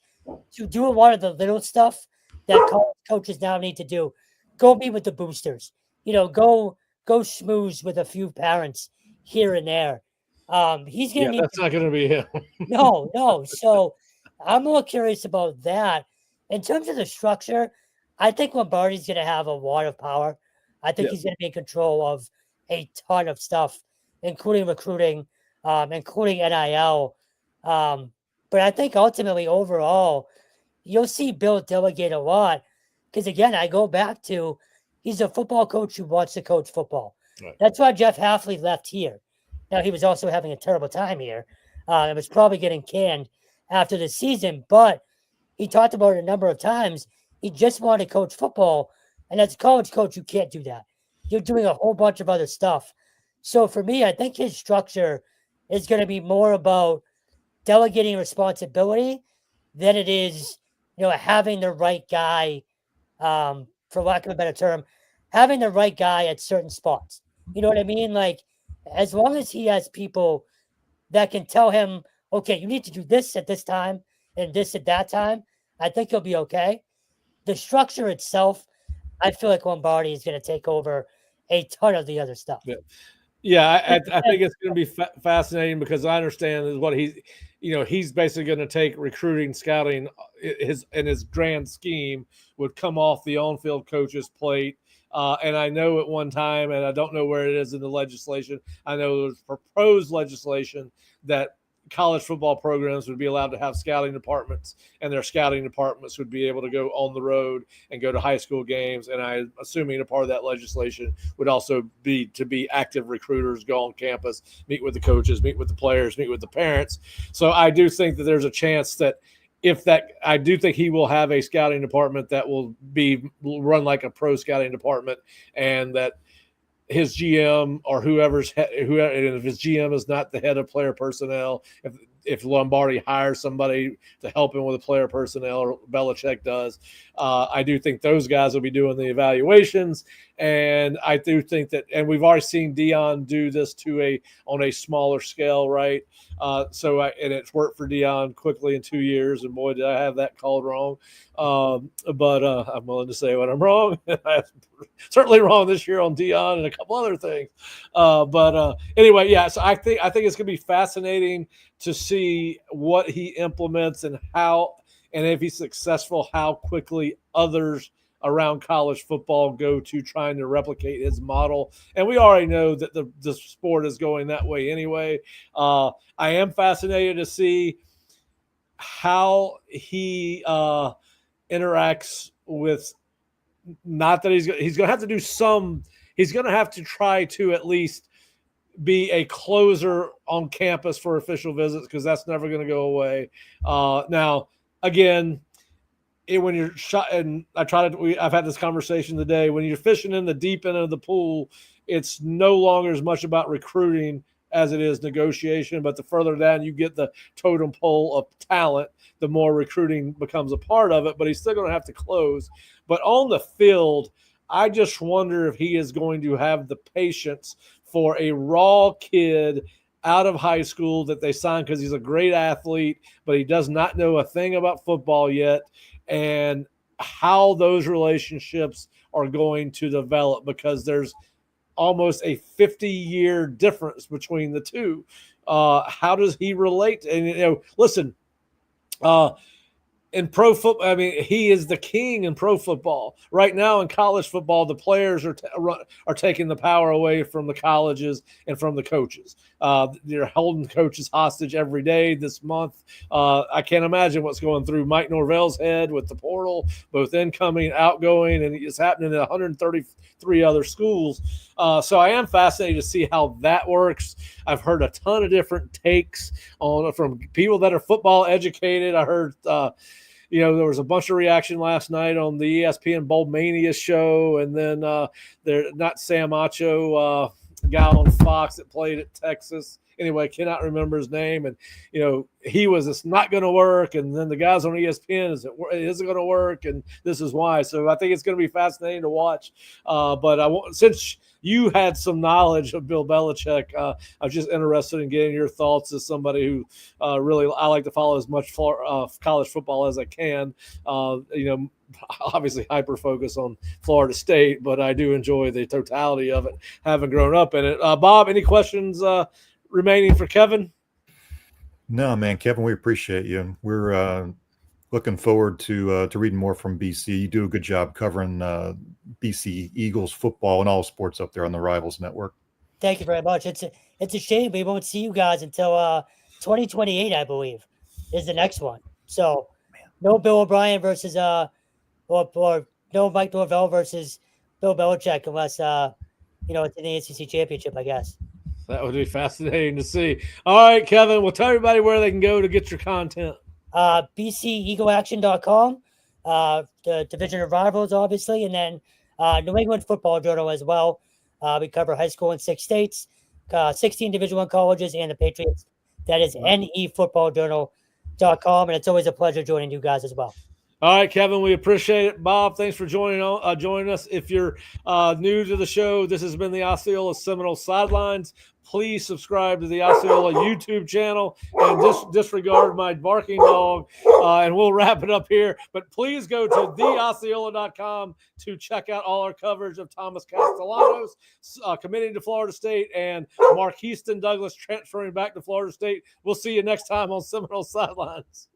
to do a lot of the little stuff that college coaches now need to do. Go meet with the boosters. Go schmooze with a few parents here and there. He's gonna need. That's not gonna be him. No. So I'm more curious about that. In terms of the structure, I think Lombardi's gonna have a lot of power. I think he's gonna be in control of a ton of stuff, including recruiting, including NIL. But I think ultimately, overall, you'll see Bill delegate a lot. Because again, I go back to he's a football coach who wants to coach football. Right. That's why Jeff Hafley left here. Now, he was also having a terrible time here. It was probably getting canned after the season, but he talked about it a number of times. He just wanted to coach football. And as a college coach, you can't do that. You're doing a whole bunch of other stuff. So for me, I think his structure is going to be more about delegating responsibility than it is, having the right guy, for lack of a better term, having the right guy at certain spots. You know what I mean? Like, as long as he has people that can tell him, okay, you need to do this at this time and this at that time, I think he'll be okay. The structure itself, I feel like Lombardi is going to take over a ton of the other stuff. Yeah, I think it's going to be fascinating because I understand is what he's basically going to take recruiting, scouting, his grand scheme would come off the on-field coach's plate. And I know at one time, and I don't know where it is in the legislation, I know there's proposed legislation that college football programs would be allowed to have scouting departments, and their scouting departments would be able to go on the road and go to high school games. And I'm assuming a part of that legislation would also be to be active recruiters, go on campus, meet with the coaches, meet with the players, meet with the parents. So I do think that there's a chance that I do think he will have a scouting department that will run like a pro scouting department, and that his GM or whoever, if his GM is not the head of player personnel, if Lombardi hires somebody to help him with the player personnel, or Belichick does, I do think those guys will be doing the evaluations. And I do think that, and we've already seen Dion do this on a smaller scale, right? And it's worked for Dion quickly in 2 years, and boy, did I have that called wrong. But I'm willing to say when I'm wrong. I'm certainly wrong this year on Dion and a couple other things. Anyway, yeah. So I think it's going to be fascinating to see what he implements and how, and if he's successful, how quickly others around college football go to trying to replicate his model. And we already know that the sport is going that way anyway. I am fascinated to see how he interacts with, not that he's going to have to do some, he's going to have to try to at least be a closer on campus for official visits, because that's never going to go away. Now, again, when you're shot, and I've had this conversation today, when you're fishing in the deep end of the pool, it's no longer as much about recruiting as it is negotiation. But the further down you get the totem pole of talent, the more recruiting becomes a part of it. But he's still going to have to close. But on the field, I just wonder if he is going to have the patience for a raw kid out of high school that they signed because he's a great athlete, but he does not know a thing about football yet, and how those relationships are going to develop, because there's almost a 50-year difference between the two. How does he relate? And, listen, in pro football, I mean, he is the king in pro football. Right now in college football, the players are taking the power away from the colleges and from the coaches. They're holding coaches hostage every day this month. I can't imagine what's going through Mike Norvell's head with the portal, both incoming, outgoing, and it's happening at 133 other schools. So I am fascinated to see how that works. I've heard a ton of different takes from people that are football educated. I heard there was a bunch of reaction last night on the ESPN Bowl Mania show, and then not Sam Acho, guy on Fox that played at Texas. Anyway, cannot remember his name, and he was, it's not going to work, and then the guys on ESPN is it going to work, and this is why. So I think it's going to be fascinating to watch. But since you had some knowledge of Bill Belichick, I was just interested in getting your thoughts as somebody who really, I like to follow as much college football as I can. Obviously hyper focus on Florida State, but I do enjoy the totality of it, having grown up in it. Bob, any questions remaining for Kevin? No, man, Kevin, we appreciate you. We're looking forward to reading more from BC. You do a good job covering BC Eagles football and all sports up there on the Rivals Network. Thank you very much. It's a shame we won't see you guys until 2028, I believe, is the next one. So no Bill O'Brien versus or no Mike Norvell versus Bill Belichick, unless it's in the ACC championship, I guess. That would be fascinating to see. All right, Kevin, well, tell everybody where they can go to get your content. BCEagleAction.com, the Division of Rivals, obviously, and then New England Football Journal as well. We cover high school in 6 states, 16 Division I colleges, and the Patriots. That is nefootballjournal.com, and it's always a pleasure joining you guys as well. All right, Kevin, we appreciate it. Bob, thanks for joining us. If you're new to the show, this has been the Osceola Seminole Sidelines. Please subscribe to the Osceola YouTube channel and disregard my barking dog, and we'll wrap it up here. But please go to theosceola.com to check out all our coverage of Thomas Castellanos committing to Florida State and Marquiston Douglas transferring back to Florida State. We'll see you next time on Seminole Sidelines.